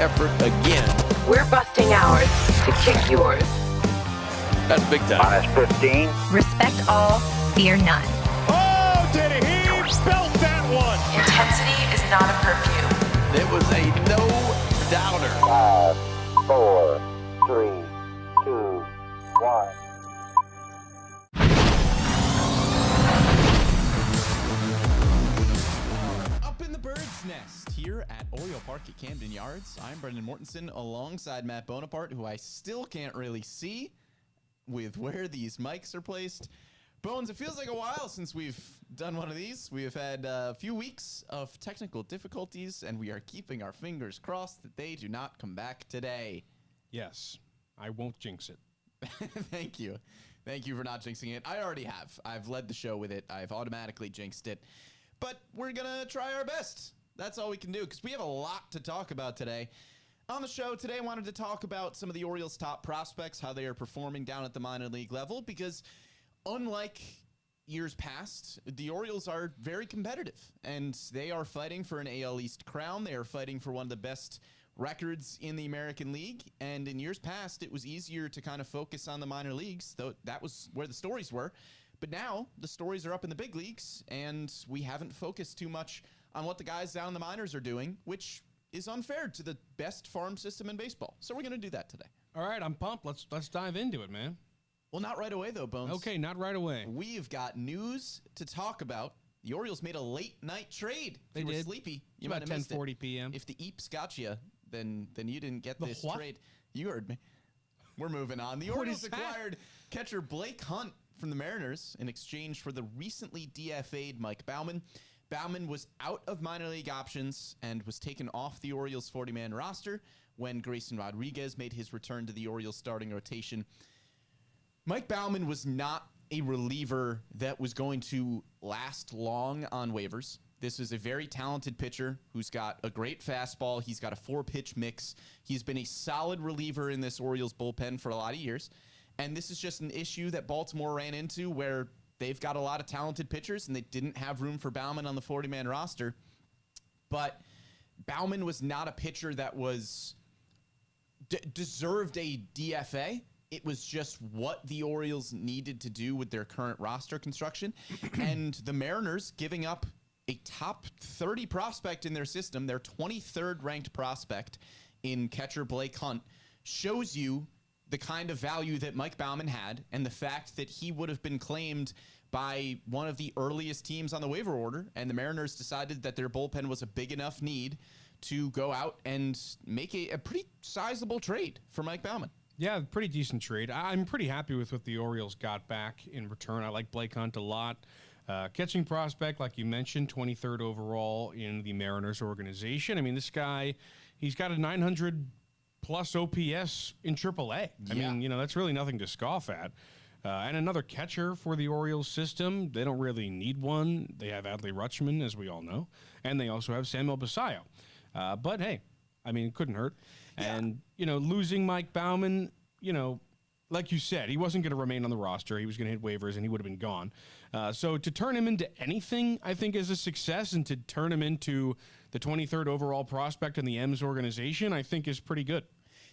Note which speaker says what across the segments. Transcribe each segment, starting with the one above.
Speaker 1: effort again.
Speaker 2: We're busting ours to kick yours.
Speaker 1: That's big time.
Speaker 3: Minus 15.
Speaker 4: Respect all, fear none.
Speaker 5: Oh, did he belt that one?
Speaker 2: Intensity is not a perfume.
Speaker 1: It was a no-doubter.
Speaker 3: 5, 4, 3, 2, 1.
Speaker 6: Up in the bird's nest here at Oriole Park at Camden Yards. I'm Brendan Mortensen alongside Matt Bonaparte, who I still can't really see with where these mics are placed. Bones, it feels like a while since we've done one of these. We have had a few weeks of technical difficulties, and we are keeping our fingers crossed that they do not come back today.
Speaker 5: Yes, I won't jinx it.
Speaker 6: Thank you. Thank you for not jinxing it. I already have. I've led the show with it. I've automatically jinxed it. But we're going to try our best. That's all we can do because we have a lot to talk about today. On the show today, I wanted to talk about some of the Orioles' top prospects, how they are performing down at the minor league level, because unlike years past, the Orioles are very competitive, and they are fighting for an AL East crown. They are fighting for one of the best records in the American League, and in years past, it was easier to kind of focus on the minor leagues, though that was where the stories were. But now, the stories are up in the big leagues, and we haven't focused too much on what the guys down in the minors are doing, which is unfair to the best farm system in baseball. So we're going to do that today.
Speaker 5: All right, I'm pumped. Let's dive into it, man.
Speaker 6: Well, not right away, though, Bones.
Speaker 5: Okay, not right away.
Speaker 6: We've got news to talk about. The Orioles made a late-night trade.
Speaker 5: They
Speaker 6: if you
Speaker 5: did.
Speaker 6: were sleepy, you
Speaker 5: About
Speaker 6: might have missed it.
Speaker 5: 10:40 p.m.
Speaker 6: If the Eeps got you, then you didn't get
Speaker 5: The
Speaker 6: this
Speaker 5: what?
Speaker 6: trade. You heard me. We're moving on. The
Speaker 5: What
Speaker 6: Orioles
Speaker 5: is that?
Speaker 6: acquired catcher Blake Hunt from the Mariners in exchange for the recently DFA'd Mike Baumann. Baumann was out of minor league options and was taken off the Orioles 40-man roster when Grayson Rodriguez made his return to the Orioles starting rotation. Mike Baumann was not a reliever that was going to last long on waivers. This is a very talented pitcher who's got a great fastball. He's got a 4-pitch mix. He's been a solid reliever in this Orioles bullpen for a lot of years. And this is just an issue that Baltimore ran into where they've got a lot of talented pitchers and they didn't have room for Baumann on the 40-man roster. But Baumann was not a pitcher that was deserved a DFA. It was just what the Orioles needed to do with their current roster construction. And the Mariners giving up a top 30 prospect in their system, their 23rd ranked prospect in catcher Blake Hunt, shows you the kind of value that Mike Baumann had and the fact that he would have been claimed by one of the earliest teams on the waiver order. And the Mariners decided that their bullpen was a big enough need to go out and make a pretty sizable trade for Mike Baumann.
Speaker 5: Yeah, pretty decent trade. I'm pretty happy with what the Orioles got back in return. I like Blake Hunt a lot. Catching prospect, like you mentioned, 23rd overall in the Mariners organization. I mean, this guy, he's got a 900-plus OPS in AAA. I mean, that's really nothing to scoff at. And another catcher for the Orioles system. They don't really need one. They have Adley Rutschman, as we all know. And they also have Samuel Basallo. But, hey, I mean, it couldn't hurt. Yeah. And, losing Mike Baumann, like you said, he wasn't going to remain on the roster. He was going to hit waivers, and he would have been gone. So to turn him into anything, I think, is a success, and to turn him into the 23rd overall prospect in the M's organization, I think is pretty good.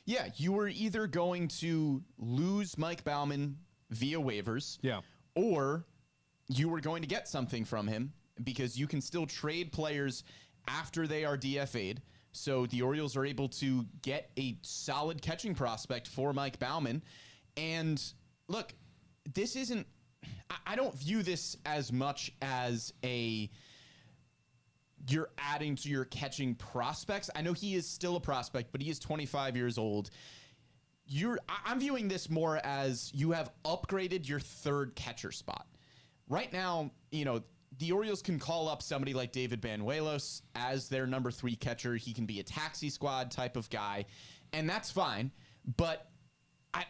Speaker 6: Yeah, you were either going to lose Mike Baumann via waivers, or you were going to get something from him because you can still trade players after they are DFA'd. So the Orioles are able to get a solid catching prospect for Mike Baumann. And look, this isn't, I don't view this as much as you're adding to your catching prospects. I know he is still a prospect, but he is 25 years old. I'm viewing this more as you have upgraded your third catcher spot. Right now, the Orioles can call up somebody like David Banuelos as their number 3 catcher. He can be a taxi squad type of guy, and that's fine. But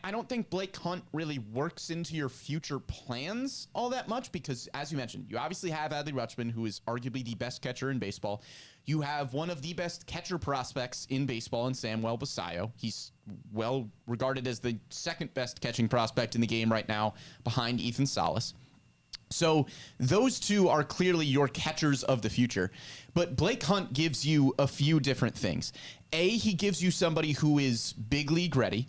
Speaker 6: I don't think Blake Hunt really works into your future plans all that much because, as you mentioned, you obviously have Adley Rutschman, who is arguably the best catcher in baseball. You have one of the best catcher prospects in baseball in Samuel Basallo. He's well regarded as the second best catching prospect in the game right now behind Ethan Salas. So those two are clearly your catchers of the future. But Blake Hunt gives you a few different things. He gives you somebody who is big league ready.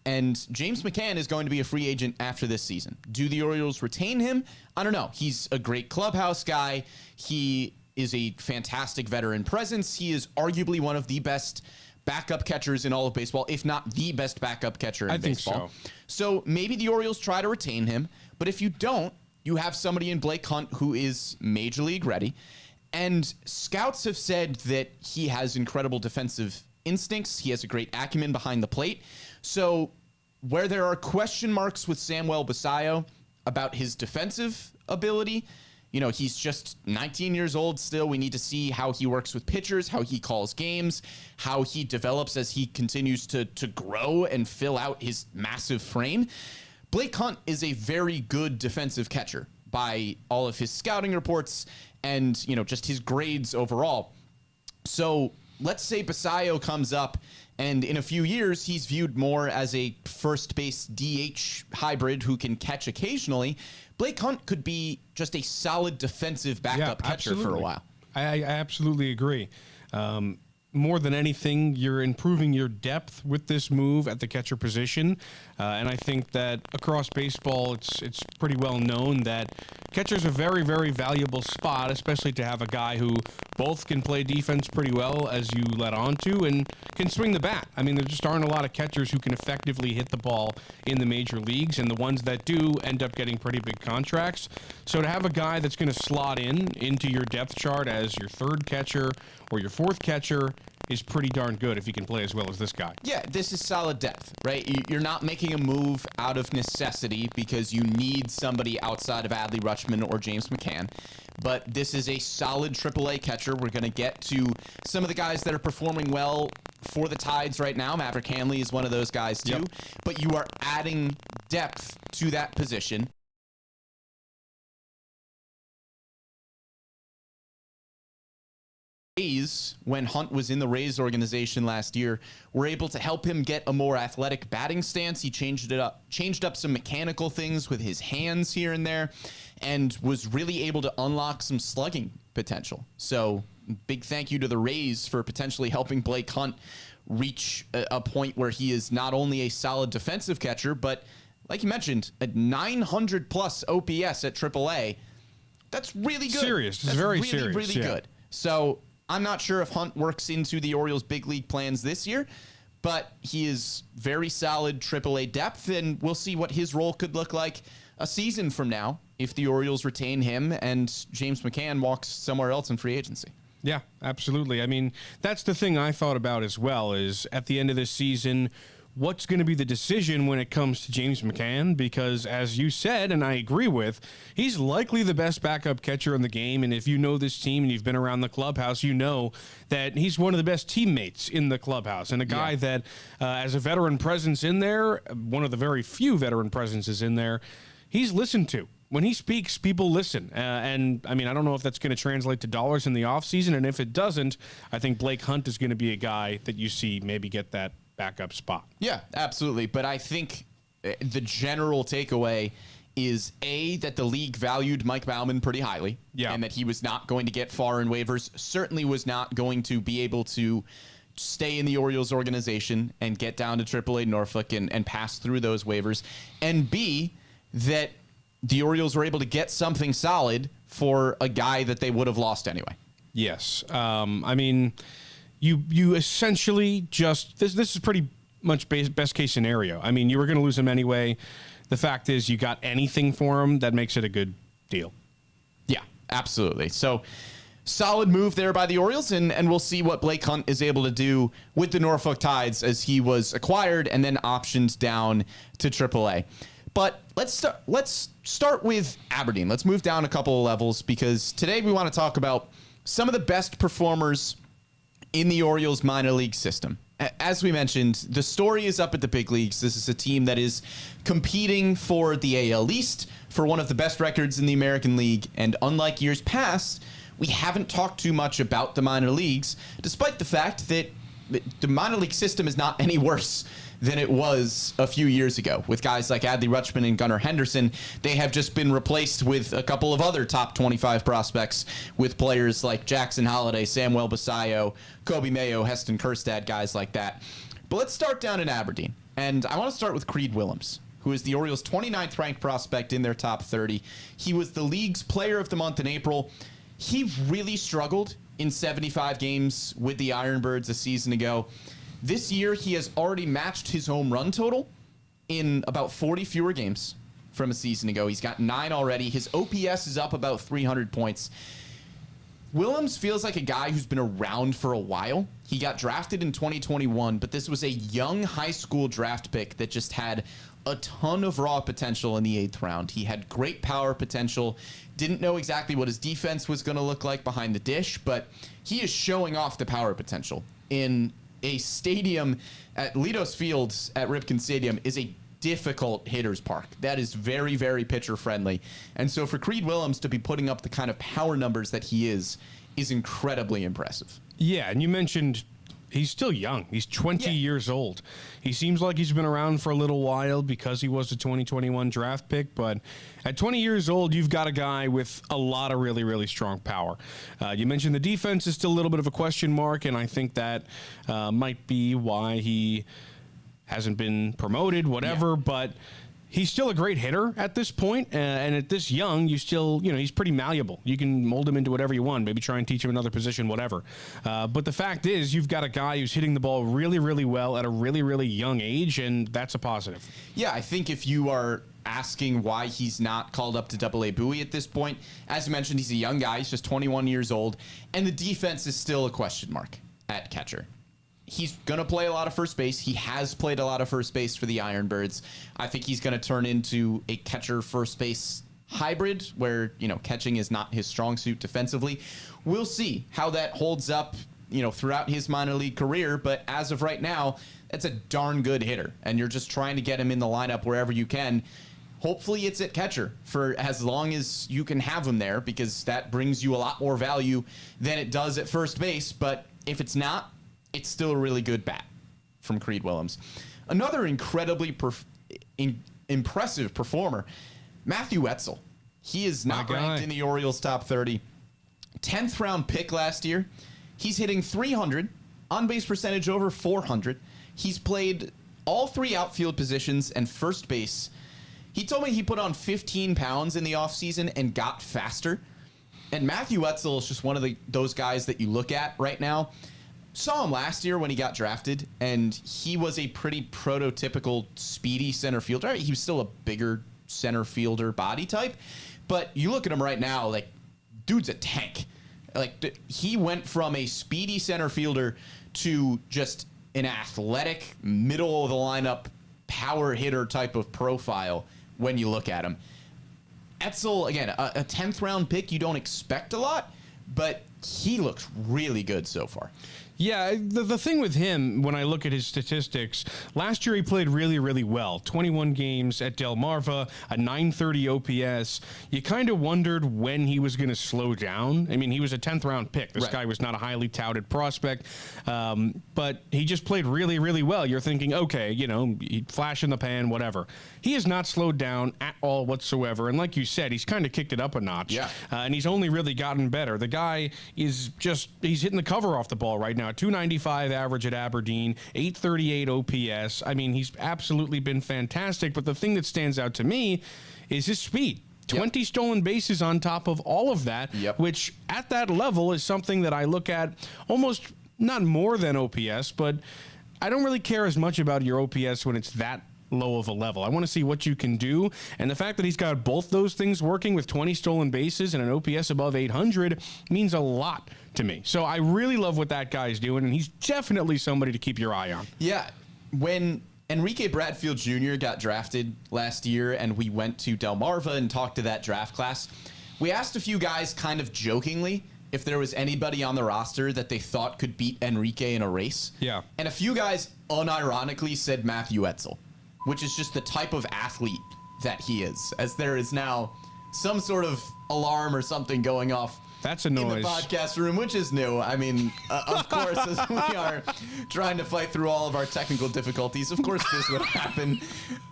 Speaker 6: And James McCann is going to be a free agent after this season. Do the Orioles retain him? I don't know. He's a great clubhouse guy. He is a fantastic veteran presence. He is arguably one of the best backup catchers in all of baseball, if not the best backup catcher in baseball. So maybe the Orioles try to retain him. But if you don't, you have somebody in Blake Hunt who is major league ready. And scouts have said that he has incredible defensive instincts. He has a great acumen behind the plate. So where there are question marks with Samuel Basallo about his defensive ability, he's just 19 years old still. We need to see how he works with pitchers, how he calls games, how he develops as he continues to grow and fill out his massive frame. Blake Hunt is a very good defensive catcher by all of his scouting reports and, just his grades overall. So let's say Basallo comes up and in a few years, he's viewed more as a first base DH hybrid who can catch occasionally. Blake Hunt could be just a solid defensive backup catcher for a while.
Speaker 5: I absolutely agree. More than anything, you're improving your depth with this move at the catcher position. And I think that across baseball, it's pretty well known that catcher's a very, very valuable spot, especially to have a guy who both can play defense pretty well, as you let on to, and can swing the bat. I mean, there just aren't a lot of catchers who can effectively hit the ball in the major leagues, and the ones that do end up getting pretty big contracts. So to have a guy that's going to slot into your depth chart as your third catcher or your fourth catcher is pretty darn good if he can play as well as this guy.
Speaker 6: Yeah, this is solid depth, right? You're not making a move out of necessity because you need somebody outside of Adley Rutschman or James McCann. But this is a solid AAA catcher. We're going to get to some of the guys that are performing well for the Tides right now. Maverick Hanley is one of those guys too. Yep. But you are adding depth to that position. When Hunt was in the Rays organization last year, were able to help him get a more athletic batting stance. He changed up some mechanical things with his hands here and there, and was really able to unlock some slugging potential. So big thank you to the Rays for potentially helping Blake Hunt reach a point where he is not only a solid defensive catcher, but like you mentioned, a 900 plus OPS at AAA. That's really good.
Speaker 5: Serious.
Speaker 6: That's
Speaker 5: very
Speaker 6: really,
Speaker 5: serious.
Speaker 6: really good. So I'm not sure if Hunt works into the Orioles' big league plans this year, but he is very solid AAA depth, and we'll see what his role could look like a season from now if the Orioles retain him and James McCann walks somewhere else in free agency.
Speaker 5: Yeah, absolutely. I mean, that's the thing I thought about as well, is at the end of this season, what's going to be the decision when it comes to James McCann? Because as you said, and I agree with, he's likely the best backup catcher in the game. And if you know this team and you've been around the clubhouse, you know that he's one of the best teammates in the clubhouse, and a guy that, as a veteran presence in there, one of the very few veteran presences in there, he's listened to. When he speaks, people listen. And, I mean, I don't know if that's going to translate to dollars in the offseason. And if it doesn't, I think Blake Hunt is going to be a guy that you see maybe get that backup spot.
Speaker 6: Yeah, absolutely. But I think the general takeaway is, A, that the league valued Mike Baumann pretty highly. Yeah. And that he was not going to get far in waivers, certainly was not going to be able to stay in the Orioles organization and get down to AAA Norfolk and pass through those waivers. And B, that the Orioles were able to get something solid for a guy that they would have lost anyway.
Speaker 5: Yes. I mean, you essentially just, this is pretty much best case scenario. I mean, you were going to lose him anyway. The fact is you got anything for him that makes it a good deal.
Speaker 6: Yeah, absolutely. So solid move there by the Orioles, and we'll see what Blake Hunt is able to do with the Norfolk Tides as he was acquired and then optioned down to AAA. But let's start with Aberdeen. Let's move down a couple of levels, because today we want to talk about some of the best performers in the Orioles minor league system. As we mentioned, the story is up at the big leagues. This is a team that is competing for the AL East, for one of the best records in the American League. And unlike years past, we haven't talked too much about the minor leagues, despite the fact that the minor league system is not any worse than it was a few years ago. With guys like Adley Rutschman and Gunnar Henderson, they have just been replaced with a couple of other top 25 prospects with players like Jackson Holliday, Samuel Basayo, Kobe Mayo, Heston Kjerstad, guys like that. But let's start down in Aberdeen. And I want to start with Creed Willems, who is the Orioles' 29th ranked prospect in their top 30. He was the league's player of the month in April. He really struggled in 75 games with the IronBirds a season ago. This year, he has already matched his home run total in about 40 fewer games from a season ago. He's got 9 already. His OPS is up about 300 points. Willems feels like a guy who's been around for a while. He got drafted in 2021, but this was a young high school draft pick that just had a ton of raw potential in the 8th round. He had great power potential, didn't know exactly what his defense was going to look like behind the dish, but he is showing off the power potential in a stadium at Lidos Fields at Ripken Stadium is a difficult hitter's park. That is very, very pitcher friendly. And so for Creed Willems to be putting up the kind of power numbers that he is incredibly impressive.
Speaker 5: Yeah, and you mentioned he's still young. He's 20 years old. He seems like he's been around for a little while because he was a 2021 draft pick, but at 20 years old, you've got a guy with a lot of really, really strong power. You mentioned the defense is still a little bit of a question mark, and I think that might be why he hasn't been promoted, whatever, but he's still a great hitter at this point, and at this young, you still, he's pretty malleable. You can mold him into whatever you want, maybe try and teach him another position, whatever. But the fact is, you've got a guy who's hitting the ball really, really well at a really, really young age, and that's a positive.
Speaker 6: Yeah, I think if you are asking why he's not called up to AA Bowie at this point, as you mentioned, he's a young guy. He's just 21 years old, and the defense is still a question mark at catcher. He's going to play a lot of first base. He has played a lot of first base for the IronBirds. I think he's going to turn into a catcher first base hybrid where, catching is not his strong suit defensively. We'll see how that holds up, throughout his minor league career. But as of right now, that's a darn good hitter. And you're just trying to get him in the lineup wherever you can. Hopefully it's at catcher for as long as you can have him there, because that brings you a lot more value than it does at first base. But if it's not, it's still a really good bat from Creed Willems. Another incredibly impressive performer, Matthew Etzel. He is not ranked in the Orioles top 30. 10th round pick last year. He's hitting 300, on base percentage over 400. He's played all 3 outfield positions and first base. He told me he put on 15 pounds in the offseason and got faster. And Matthew Etzel is just one of those guys that you look at right now. Saw him last year when he got drafted, and he was a pretty prototypical speedy center fielder. He was still a bigger center fielder body type, but you look at him right now, like, dude's a tank. Like, he went from a speedy center fielder to just an athletic, middle of the lineup, power hitter type of profile when you look at him. Etzel, again, a 10th round pick, you don't expect a lot, but he looks really good so far.
Speaker 5: Yeah, the thing with him, when I look at his statistics, last year he played really, really well. 21 games at Delmarva, a 930 OPS. You kind of wondered when he was going to slow down. I mean, he was a 10th round pick. This guy was not a highly touted prospect, but he just played really, really well. You're thinking, okay, flash in the pan, whatever. He has not slowed down at all whatsoever. And like you said, he's kind of kicked it up a notch. Yeah. And he's only really gotten better. The guy is he's hitting the cover off the ball right now. 295 average at Aberdeen, 838 OPS. I mean, he's absolutely been fantastic. But the thing that stands out to me is his speed. 20 stolen bases on top of all of that, which at that level is something that I look at almost not more than OPS, but I don't really care as much about your OPS when it's that low of a level. I want to see what you can do, and the fact that he's got both those things working with 20 stolen bases and an OPS above 800 means a lot to me. So I really love what that guy's doing, and he's definitely somebody to keep your eye on.
Speaker 6: Yeah, when Enrique Bradfield Jr. got drafted last year and we went to Delmarva and talked to that draft class, we asked a few guys kind of jokingly if there was anybody on the roster that they thought could beat Enrique in a race. Yeah. And a few guys unironically said Matthew Etzel, which is just the type of athlete that he is, as there is now some sort of alarm or something going off
Speaker 5: That's a
Speaker 6: in the
Speaker 5: noise.
Speaker 6: podcast room, which is new. I mean, of course, as we are trying to fight through all of our technical difficulties, of course this would happen.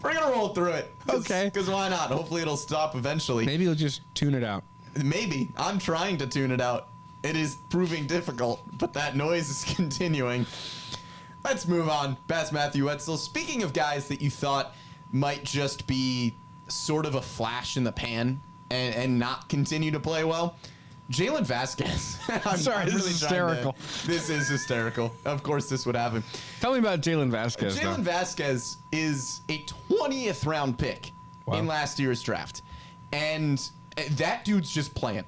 Speaker 6: We're going to roll through it.
Speaker 5: Okay.
Speaker 6: Because why not? Hopefully it'll stop eventually.
Speaker 5: Maybe you'll just tune it out.
Speaker 6: Maybe. I'm trying to tune it out. It is proving difficult, but that noise is continuing. Let's move on. Past Matthew Etzel. Speaking of guys that you thought might just be sort of a flash in the pan and not continue to play well, Jalen Vasquez.
Speaker 5: Sorry, this is hysterical.
Speaker 6: This is hysterical. Of course this would happen.
Speaker 5: Tell me about Jalen Vasquez.
Speaker 6: Jalen Vasquez is a 20th round pick in last year's draft. And that dude's just playing.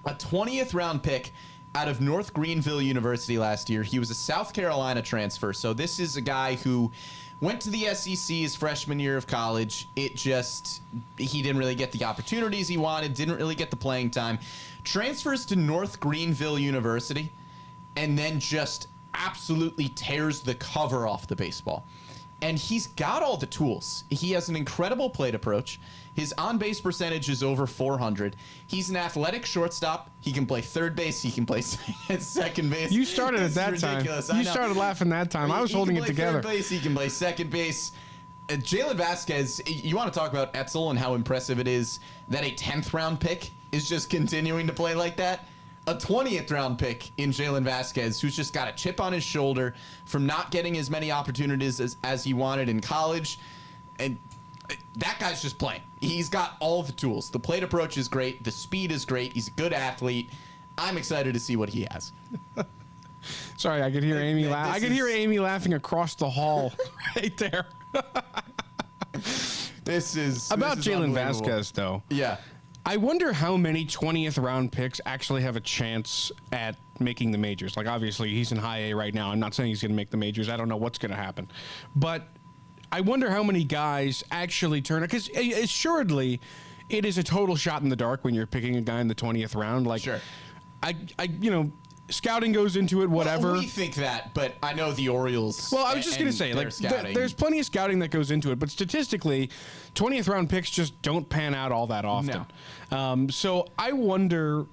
Speaker 6: A 20th round pick out of North Greenville University last year. He was a South Carolina transfer. So this is a guy who went to the SEC his freshman year of college. He didn't really get the opportunities he wanted, didn't really get the playing time. Transfers to North Greenville University and then just absolutely tears the cover off the baseball. And he's got all the tools. He has an incredible plate approach. His on-base percentage is over 400. He's an athletic shortstop. He can play third base. He can play second base.
Speaker 5: You started at that time. You started laughing that time. I was holding it together.
Speaker 6: Third base. He can play second base. Jalen Vasquez, you want to talk about Etzel and how impressive it is that a 10th round pick is just continuing to play like that? A 20th round pick in Jalen Vasquez, who's just got a chip on his shoulder from not getting as many opportunities as he wanted in college. And that guy's just playing. He's got all the tools. The plate approach is great. The speed is great. He's a good athlete. I'm excited to see what he has.
Speaker 5: Sorry, I could hear Amy laugh. I could hear Amy laughing across the hall right there.
Speaker 6: This is
Speaker 5: about Jalen Vasquez, though.
Speaker 6: Yeah.
Speaker 5: I wonder how many 20th round picks actually have a chance at making the majors. Like, obviously, he's in high A right now. I'm not saying he's going to make the majors. I don't know what's going to happen. But I wonder how many guys actually turn it. Because assuredly, it is a total shot in the dark when you're picking a guy in the 20th round. Like,
Speaker 6: sure.
Speaker 5: Scouting goes into it, whatever.
Speaker 6: Well, we think that, but I know the Orioles.
Speaker 5: Well, I was just going to say, like, there's plenty of scouting that goes into it, but statistically, 20th round picks just don't pan out all that often. No. So I wonder,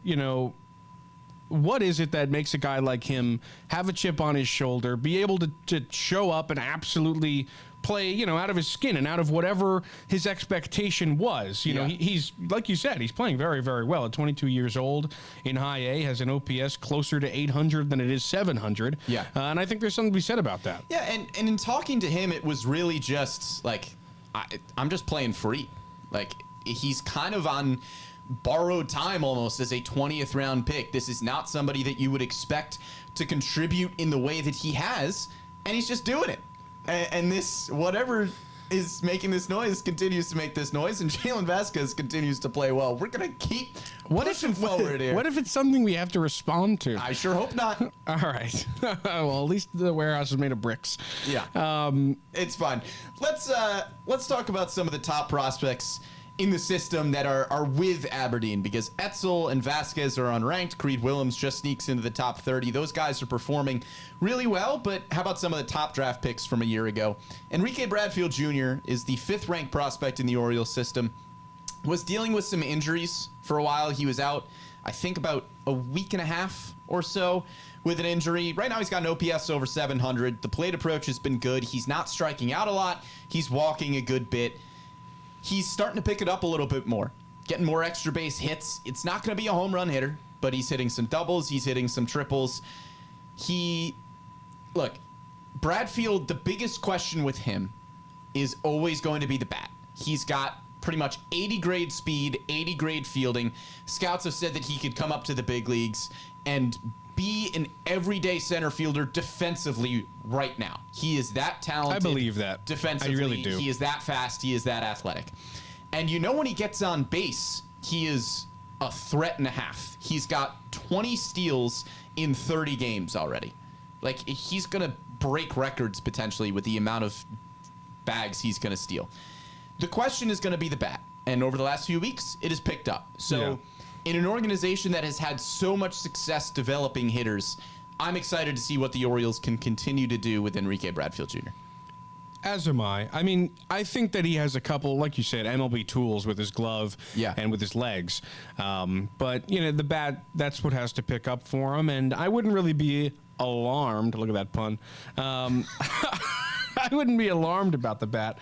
Speaker 5: what is it that makes a guy like him have a chip on his shoulder, be able to show up and absolutely play, out of his skin and out of whatever his expectation was. He's, like you said, he's playing very, very well at 22 years old in high A, has an OPS closer to 800 than it is 700. Yeah. And I think there's something to be said about that.
Speaker 6: Yeah, and in talking to him, it was really just like, I'm just playing free. Like, he's kind of on borrowed time almost as a 20th round pick. This is not somebody that you would expect to contribute in the way that he has, and he's just doing it. And this, whatever is making this noise, continues to make this noise, and Jalen Vasquez continues to play well. We're going to keep pushing forward here.
Speaker 5: What if it's something we have to respond to?
Speaker 6: I sure hope not.
Speaker 5: All right. Well, at least the warehouse is made of bricks.
Speaker 6: Yeah. It's fine. Let's talk about some of the top prospects in the system that are with Aberdeen, because Etzel and Vasquez are unranked. Creed Willems just sneaks into the top 30. Those guys are performing really well, but how about some of the top draft picks from a year ago? Enrique Bradfield Jr. is the 5th ranked prospect in the Orioles system. Was dealing with some injuries for a while. He was out, I think, about a week and a half or so with an injury. Right now he's got an OPS over 700. The plate approach has been good. He's not striking out a lot. He's walking a good bit. He's starting to pick it up a little bit more, getting more extra base hits. It's not going to be a home run hitter, but he's hitting some doubles. He's hitting some triples. Look, Bradfield, the biggest question with him is always going to be the bat. He's got pretty much 80 grade speed, 80 grade fielding. Scouts have said that he could come up to the big leagues and be an everyday center fielder defensively right now. He is that talented.
Speaker 5: I believe that.
Speaker 6: Defensively.
Speaker 5: I really do.
Speaker 6: He is that fast. He is that athletic. And when he gets on base, he is a threat and a half. He's got 20 steals in 30 games already. Like, he's going to break records potentially with the amount of bags he's going to steal. The question is going to be the bat. And over the last few weeks, it has picked up. So in an organization that has had so much success developing hitters, I'm excited to see what the Orioles can continue to do with Enrique Bradfield Jr.
Speaker 5: As am I. I mean, I think that he has a couple, like you said, MLB tools with his glove and with his legs. But, the bat, that's what has to pick up for him. And I wouldn't really be alarmed. Look at that pun. I wouldn't be alarmed about the bat.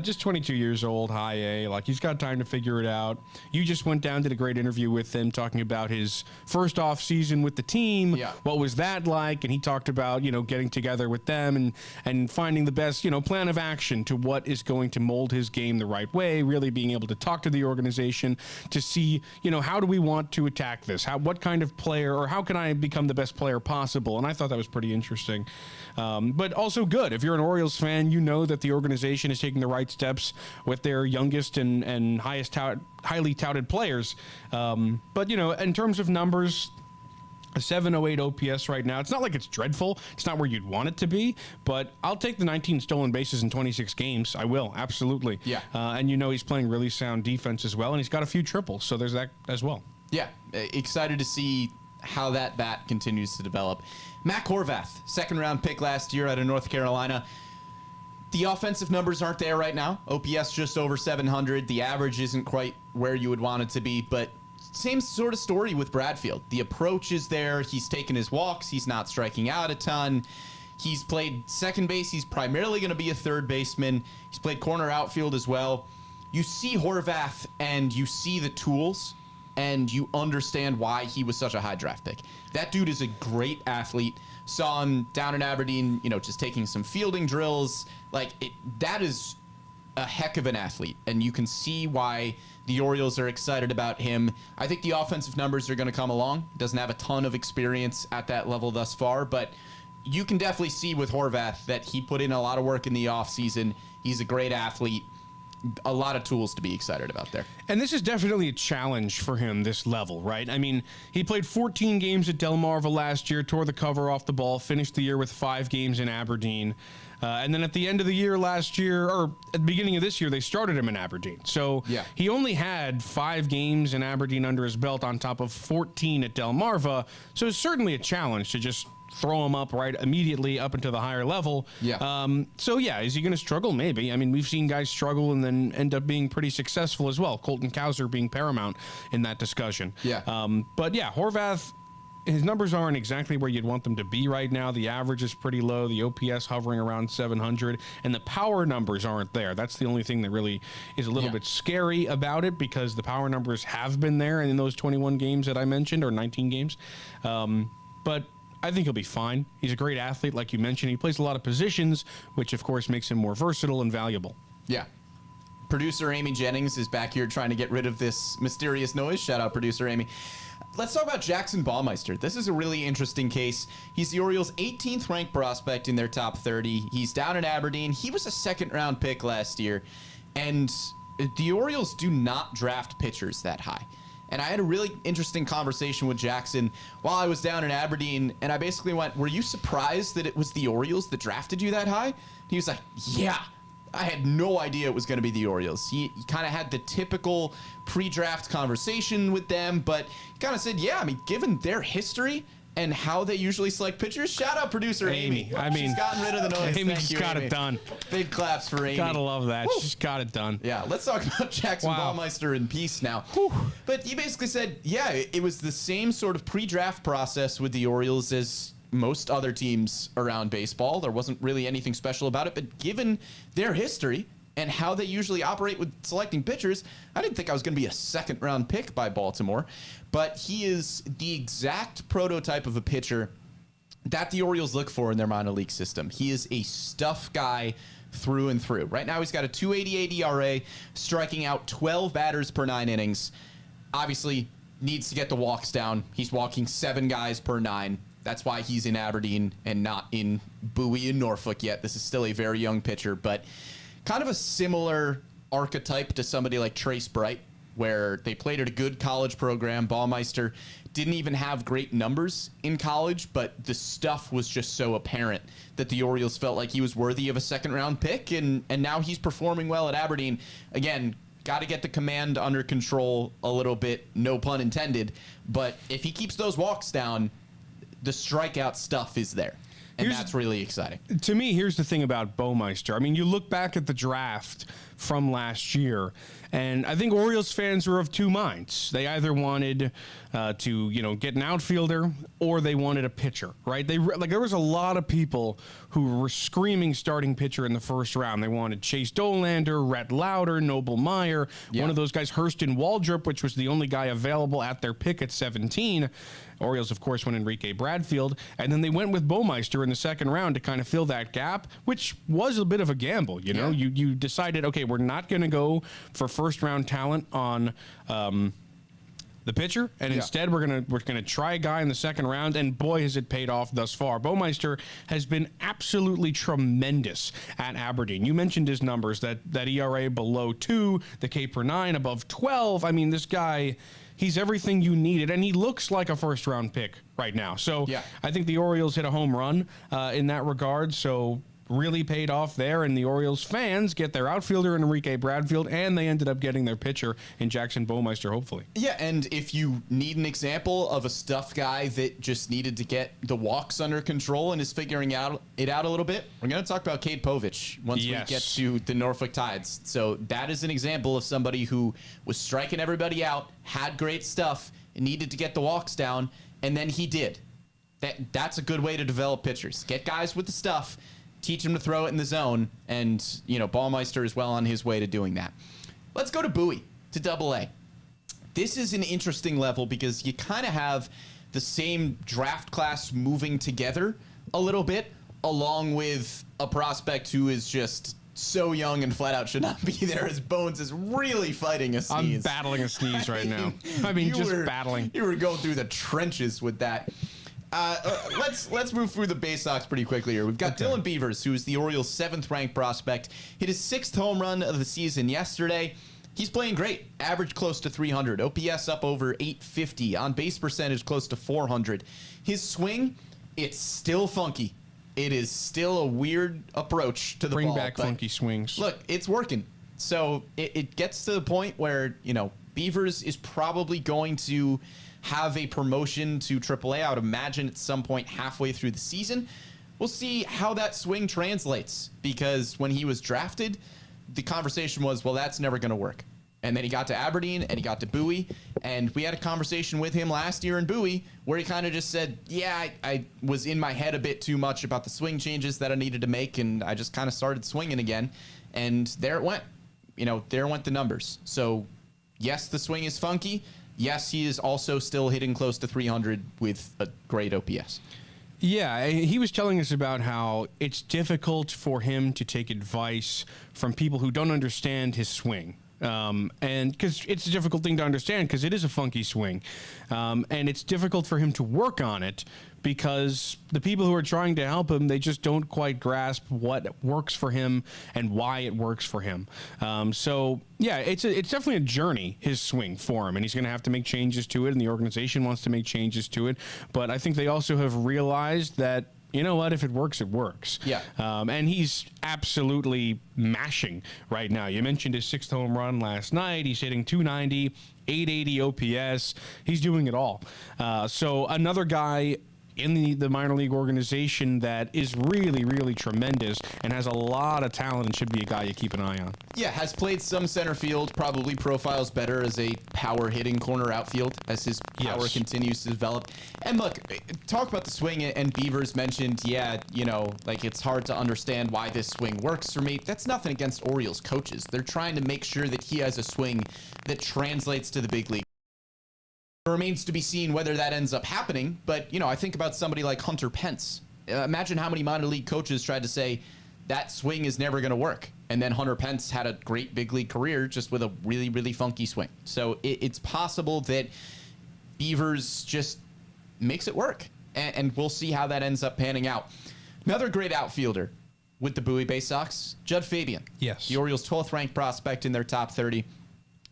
Speaker 5: Just 22 years old, high A. Like, he's got time to figure it out. You just went down, did a great interview with him talking about his first off season with the team.
Speaker 6: Yeah.
Speaker 5: What was that like? And he talked about, getting together with them and finding the best, plan of action to what is going to mold his game the right way, really being able to talk to the organization to see, how do we want to attack this? What kind of player, or how can I become the best player possible? And I thought that was pretty interesting. But also good. If you're an Orioles fan, you know that the organization is taking the right steps with their youngest and highly touted players. But, in terms of numbers, a 708 OPS right now, it's not like it's dreadful. It's not where you'd want it to be, but I'll take the 19 stolen bases in 26 games. I will, absolutely.
Speaker 6: Yeah.
Speaker 5: And he's playing really sound defense as well, and he's got a few triples, so there's that as well.
Speaker 6: Yeah, excited to see how that bat continues to develop. Matt Horvath, second-round pick last year out of North Carolina. The offensive numbers aren't there right now. OPS just over 700. The average isn't quite where you would want it to be, but same sort of story with Bradfield. The approach is there. He's taken his walks. He's not striking out a ton. He's played second base. He's primarily going to be a third baseman. He's played corner outfield as well. You see Horvath and you see the tools, and you understand why he was such a high draft pick. That dude is a great athlete. Saw him down in Aberdeen, just taking some fielding drills. That is a heck of an athlete, and you can see why the Orioles are excited about him. I think the offensive numbers are going to come along. Doesn't have a ton of experience at that level thus far, but you can definitely see with Horvath that he put in a lot of work in the offseason. He's a great athlete. A lot of tools to be excited about there.
Speaker 5: And this is definitely a challenge for him, this level, right? I mean, he played 14 games at Delmarva last year, tore the cover off the ball, finished the year with 5 games in Aberdeen. And then at the end of the year last year, or at the beginning of this year, they started him in Aberdeen. So he only had 5 games in Aberdeen under his belt on top of 14 at Delmarva. So it's certainly a challenge to just throw him up right immediately up into the higher level. Is he going to struggle? Maybe. I mean, we've seen guys struggle and then end up being pretty successful as well. Colton Cowser being paramount in that discussion. Horvath, his numbers aren't exactly where you'd want them to be right now. The average is pretty low. The OPS hovering around 700, and the power numbers aren't there. That's the only thing that really is a little bit scary about it, because the power numbers have been there in those 21 games that I mentioned, or 19 games. But I think he'll be fine. He's a great athlete, like you mentioned. He plays a lot of positions, which, of course, makes him more versatile and valuable.
Speaker 6: Yeah. Producer Amy Jennings is back here trying to get rid of this mysterious noise. Shout out, Producer Amy. Let's talk about Jackson Baumeister. This is a really interesting case. He's the Orioles' 18th ranked prospect in their top 30. He's down in Aberdeen. He was a second-round pick last year. And the Orioles do not draft pitchers that high. And I had a really interesting conversation with Jackson while I was down in Aberdeen, and I basically went, were you surprised that it was the Orioles that drafted you that high? He was like, yeah. I had no idea it was going to be the Orioles. He kind of had the typical pre-draft conversation with them, but he kind of said, yeah, I mean, given their history and how they usually select pitchers. Shout out producer Amy.
Speaker 5: I mean,
Speaker 6: she's gotten rid of the noise.
Speaker 5: Amy just got it done.
Speaker 6: Big claps for Amy.
Speaker 5: Gotta love that.
Speaker 6: Woo.
Speaker 5: She's got it done.
Speaker 6: Yeah, let's talk about Jackson Baumeister in peace now.
Speaker 5: Whew.
Speaker 6: But he basically said, yeah, it was the same sort of pre-draft process with the Orioles as most other teams around baseball. There wasn't really anything special about it, but given their history and how they usually operate with selecting pitchers, I didn't think I was going to be a second-round pick by Baltimore. But he is the exact prototype of a pitcher that the Orioles look for in their minor league system. He is a stuff guy through and through. Right now, he's got a 2.88 ERA, striking out 12 batters per 9 innings. Obviously, needs to get the walks down. He's walking 7 guys per 9. That's why he's in Aberdeen and not in Bowie and Norfolk yet. This is still a very young pitcher, but kind of a similar archetype to somebody like Trace Bright, where they played at a good college program. Baumeister didn't even have great numbers in college, but the stuff was just so apparent that the Orioles felt like he was worthy of a second-round pick, and now he's performing well at Aberdeen. Again, got to get the command under control a little bit, no pun intended, but if he keeps those walks down, the strikeout stuff is there. And that's really exciting.
Speaker 5: To me, here's the thing about Baumeister. I mean, you look back at the draft from last year, and I think Orioles fans were of two minds. They either wanted to, get an outfielder, or they wanted a pitcher, right? There was a lot of people who were screaming starting pitcher in the first round. They wanted Chase Dolander, Rhett Lauder, Noble Meyer, one of those guys, Hurston Waldrop, which was the only guy available at their pick at 17. Orioles, of course, went Enrique Bradfield, and then they went with Baumeister in the second round to kind of fill that gap, which was a bit of a gamble. You decided, okay, we're not going to go for first-round talent on the pitcher, and instead we're gonna try a guy in the second round, and boy, has it paid off thus far. Baumeister has been absolutely tremendous at Aberdeen. You mentioned his numbers, that ERA below 2, the K per 9 above 12. I mean, this guy, he's everything you needed, and he looks like a first-round pick right now. So I think the Orioles hit a home run in that regard, so really paid off there, and the Orioles fans get their outfielder in Enrique Bradfield, and they ended up getting their pitcher in Jackson Baumeister, hopefully. Yeah,
Speaker 6: and if you need an example of a stuff guy that just needed to get the walks under control and is figuring it out a little bit, we're going to talk about Cade Povich once we get to the Norfolk Tides. So that is an example of somebody who was striking everybody out, had great stuff, and needed to get the walks down, and then he did. That's a good way to develop pitchers. Get guys with the stuff, teach him to throw it in the zone, and, Baumeister is well on his way to doing that. Let's go to Bowie, to Double-A. This is an interesting level because you kind of have the same draft class moving together a little bit, along with a prospect who is just so young and flat out should not be there. His Bones is really fighting a sneeze.
Speaker 5: I'm battling a sneeze right now. I mean, just battling.
Speaker 6: You were going through the trenches with that. Let's move through the Baysox pretty quickly here. We've got Dylan Beavers, who is the Orioles' 7th-ranked prospect. Hit his 6th home run of the season yesterday. He's playing great. Average close to 300. OPS up over 850. On-base percentage close to 400. His swing, it's still funky. It is still a weird approach to the ball.
Speaker 5: Bring back funky swings.
Speaker 6: Look, it's working. So it gets to the point where, Beavers is probably going to have a promotion to AAA. I would imagine at some point halfway through the season. We'll see how that swing translates, because when he was drafted, the conversation was, well, that's never going to work. And then he got to Aberdeen and he got to Bowie, and we had a conversation with him last year in Bowie where he kind of just said, yeah, I was in my head a bit too much about the swing changes that I needed to make, and I just kind of started swinging again, and there it went. There went the numbers. So yes, the swing is funky. Yes, he is also still hitting close to 300 with a great OPS.
Speaker 5: Yeah, he was telling us about how it's difficult for him to take advice from people who don't understand his swing. And because it's a difficult thing to understand, because it is a funky swing. And it's difficult for him to work on it because the people who are trying to help him, they just don't quite grasp what works for him and why it works for him. So yeah, it's definitely a journey, his swing, for him, and he's going to have to make changes to it, and the organization wants to make changes to it. But I think they also have realized that, you know what, if it works, it works.
Speaker 6: Yeah.
Speaker 5: And he's absolutely mashing right now. You mentioned his 6th home run last night. He's hitting 290, 880 OPS. He's doing it all. So another guy in the minor league organization that is really, really tremendous and has a lot of talent and should be a guy you keep an eye on.
Speaker 6: Yeah, has played some center field, probably profiles better as a power hitting corner outfield as his power continues to develop. And look, talk about the swing, and Beavers mentioned, it's hard to understand why this swing works for me. That's nothing against Orioles coaches. They're trying to make sure that he has a swing that translates to the big league. It remains to be seen whether that ends up happening, but, I think about somebody like Hunter Pence. Imagine how many minor league coaches tried to say that swing is never going to work, and then Hunter Pence had a great big league career just with a really, really funky swing. So it's possible that Beavers just makes it work, and we'll see how that ends up panning out. Another great outfielder with the Bowie Baysox, Judd Fabian.
Speaker 5: Yes.
Speaker 6: The Orioles' 12th ranked prospect in their top 30.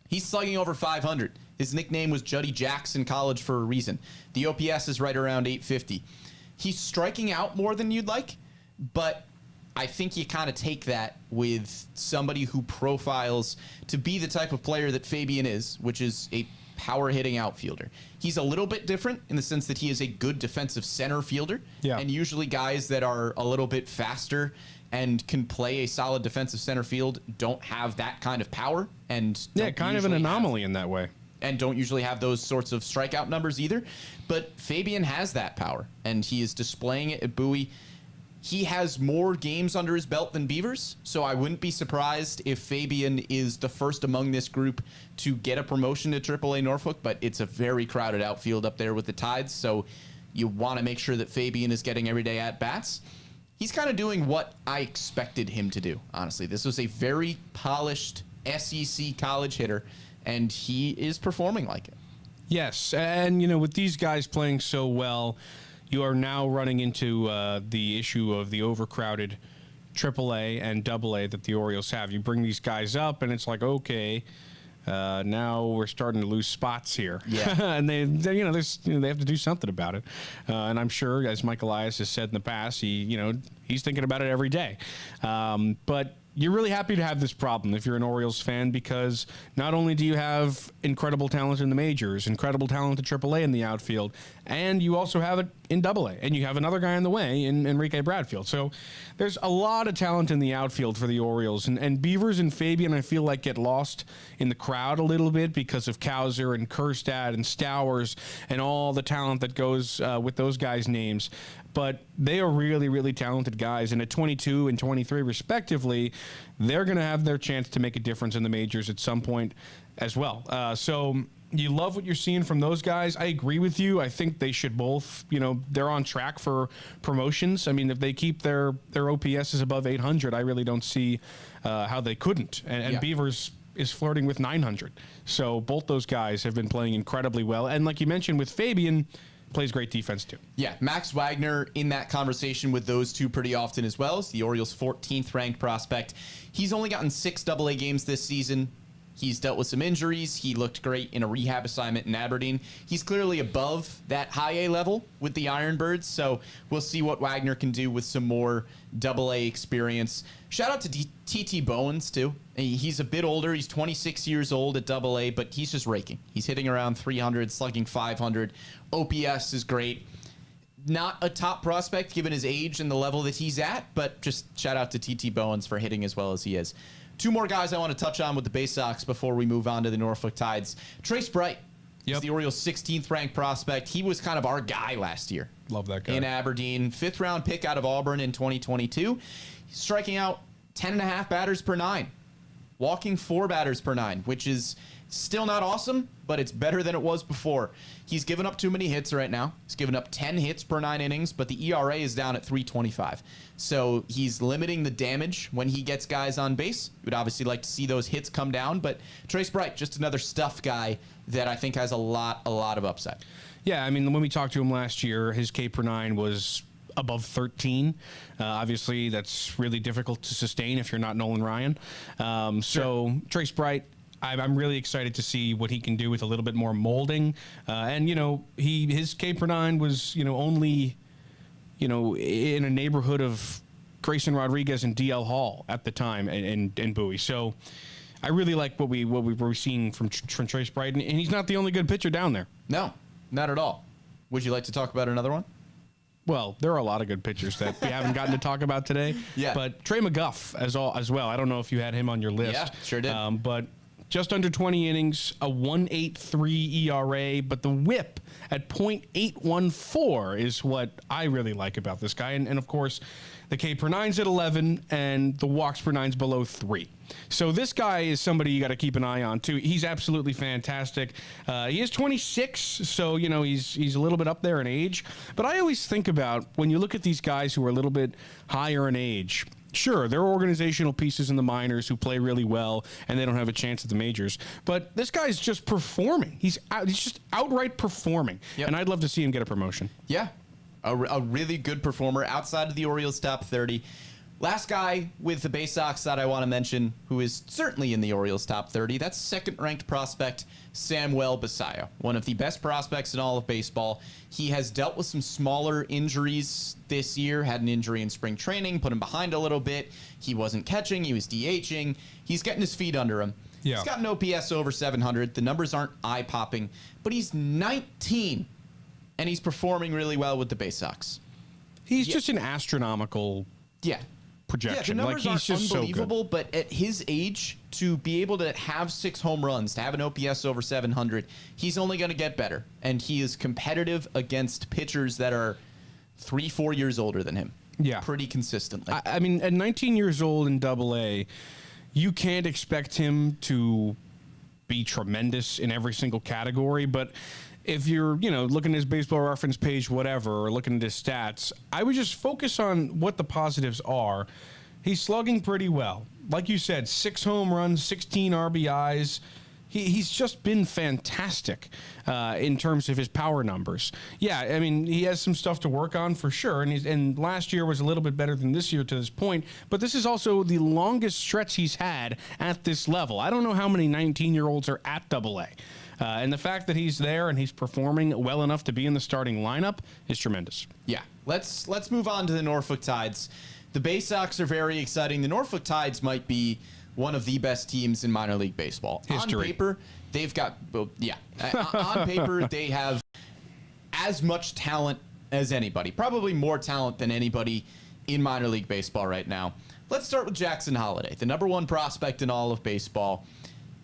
Speaker 6: He's slugging over 500. His nickname was Juddy Jacks in college for a reason. The OPS is right around 850. He's striking out more than you'd like, but I think you kind of take that with somebody who profiles to be the type of player that Fabian is, which is a power hitting outfielder. He's a little bit different in the sense that he is a good defensive center fielder.
Speaker 5: Yeah.
Speaker 6: And usually guys that are a little bit faster and can play a solid defensive center field don't have that kind of power. And
Speaker 5: kind of an anomaly in that way.
Speaker 6: And don't usually have those sorts of strikeout numbers either. But Fabian has that power, and he is displaying it at Bowie. He has more games under his belt than Beavers, so I wouldn't be surprised if Fabian is the first among this group to get a promotion to AAA Norfolk, but it's a very crowded outfield up there with the Tides, so you want to make sure that Fabian is getting everyday at-bats. He's kind of doing what I expected him to do, honestly. This was a very polished SEC college hitter, and he is performing like it.
Speaker 5: Yes, and with these guys playing so well, you are now running into the issue of the overcrowded AAA and AA that the Orioles have. You bring these guys up, and it's like, okay, now we're starting to lose spots here.
Speaker 6: Yeah,
Speaker 5: and they have to do something about it. And I'm sure, as Mike Elias has said in the past, he's thinking about it every day. But you're really happy to have this problem if you're an Orioles fan, because not only do you have incredible talent in the majors, incredible talent at AAA in the outfield, and you also have it in AA, and you have another guy in the way in Enrique Bradfield. So there's a lot of talent in the outfield for the Orioles, and Beavers and Fabian, I feel like, get lost in the crowd a little bit because of Kauser and Kerstad and Stowers and all the talent that goes with those guys' names. But they are really, really talented guys. And at 22 and 23, respectively, they're going to have their chance to make a difference in the majors at some point as well. So you love what you're seeing from those guys. I agree with you. I think they should both, they're on track for promotions. I mean, if they keep their OPSs above 800, I really don't see how they couldn't. And Beavers is flirting with 900. So both those guys have been playing incredibly well. And like you mentioned with Fabian, plays great defense too.
Speaker 6: Yeah, Max Wagner in that conversation with those two pretty often as well. As the Orioles' 14th ranked prospect. He's only gotten 6 AA games this season. He's dealt with some injuries. He looked great in a rehab assignment in Aberdeen. He's clearly above that high A level with the IronBirds, so we'll see what Wagner can do with some more AA experience. Shout out to TT Bowens, too. He's a bit older. He's 26 years old at AA, but he's just raking. He's hitting around 300, slugging 500. OPS is great. Not a top prospect given his age and the level that he's at, but just shout out to TT Bowens for hitting as well as he is. 2 more guys I want to touch on with the Baysox before we move on to the Norfolk Tides. Trace Bright is the Orioles' 16th ranked prospect. He was kind of our guy last year.
Speaker 5: Love that guy.
Speaker 6: In Aberdeen. 5th round pick out of Auburn in 2022. He's striking out 10.5 batters per 9. Walking 4 batters per 9, which is still not awesome, but it's better than it was before. He's given up too many hits right now. He's given up 10 hits per 9 innings, but the ERA is down at 3.25. So he's limiting the damage when he gets guys on base. We'd obviously like to see those hits come down, but Trace Bright, just another stuff guy that I think has a lot of upside. Yeah,
Speaker 5: I mean, when we talked to him last year, his K per 9 was above 13. Obviously, that's really difficult to sustain if you're not Nolan Ryan. So Trace Bright, I'm really excited to see what he can do with a little bit more molding. And his K per 9 was only in a neighborhood of Grayson Rodriguez and DL Hall at the time in Bowie. So I really like what we were seeing from Trace Bright, and he's not the only good pitcher down there.
Speaker 6: No, not at all. Would you like to talk about another one?
Speaker 5: Well, there are a lot of good pitchers that we haven't gotten to talk about today.
Speaker 6: Yeah.
Speaker 5: But Trey McGuff as well. I don't know if you had him on your list.
Speaker 6: Yeah, sure did.
Speaker 5: But just under 20 innings, a 1.83 ERA, but the whip at .814 is what I really like about this guy. And of course, the K per 9's at 11, and the walks per 9's below 3. So this guy is somebody you got to keep an eye on, too. He's absolutely fantastic. He is 26, so, he's a little bit up there in age. But I always think about when you look at these guys who are a little bit higher in age, sure, there are organizational pieces in the minors who play really well, and they don't have a chance at the majors. But this guy's just performing. He's just outright performing. Yep. And I'd love to see him get a promotion.
Speaker 6: Yeah. A really good performer outside of the Orioles top 30. Last guy with the Baysox that I want to mention, who is certainly in the Orioles top 30, that's second-ranked prospect Samuel Basallo, one of the best prospects in all of baseball. He has dealt with some smaller injuries this year, had an injury in spring training, put him behind a little bit. He wasn't catching, he was DHing. He's getting his feet under him.
Speaker 5: Yeah.
Speaker 6: He's got an OPS over 700. The numbers aren't eye-popping, but he's 19, and he's performing really well with the Baysox.
Speaker 5: He's just an astronomical projection.
Speaker 6: Yeah, the numbers
Speaker 5: like he's
Speaker 6: aren't
Speaker 5: just
Speaker 6: unbelievable,
Speaker 5: so good.
Speaker 6: but at his age, to be able to have 6 home runs, to have an OPS over 700, he's only going to get better. And he is competitive against pitchers that are 3-4 years older than him.
Speaker 5: Yeah.
Speaker 6: Pretty consistently.
Speaker 5: I mean, at 19 years old in Double-A, you can't expect him to be tremendous in every single category, but if you're, looking at his baseball reference page, whatever, or looking at his stats, I would just focus on what the positives are. He's slugging pretty well. Like you said, 6 home runs, 16 RBIs. He's just been fantastic in terms of his power numbers. Yeah, I mean, he has some stuff to work on for sure, and last year was a little bit better than this year to this point, but this is also the longest stretch he's had at this level. I don't know how many 19-year-olds are at Double-A. And the fact that he's there and he's performing well enough to be in the starting lineup is tremendous.
Speaker 6: Yeah, let's move on to the Norfolk Tides. The Baysox are very exciting. The Norfolk Tides might be one of the best teams in minor league baseball.
Speaker 5: History.
Speaker 6: On paper, they've got, on paper, they have as much talent as anybody. Probably more talent than anybody in minor league baseball right now. Let's start with Jackson Holliday, the #1 prospect in all of baseball.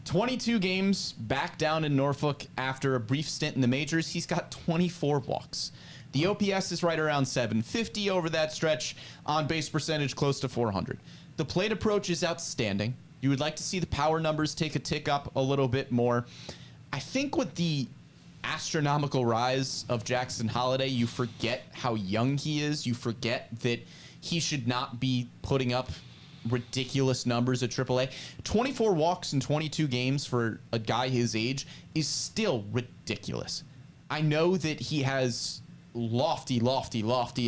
Speaker 6: 22 games back down in Norfolk after a brief stint in the majors. He's got 24 walks. The OPS is right around 750 over that stretch. On base percentage close to 400. The plate approach is outstanding. You would like to see the power numbers take a tick up a little bit more. I think with the astronomical rise of Jackson Holliday, you forget how young he is. You forget that he should not be putting up ridiculous numbers at AAA. 24 walks in 22 games for a guy his age is still ridiculous. I know that he has lofty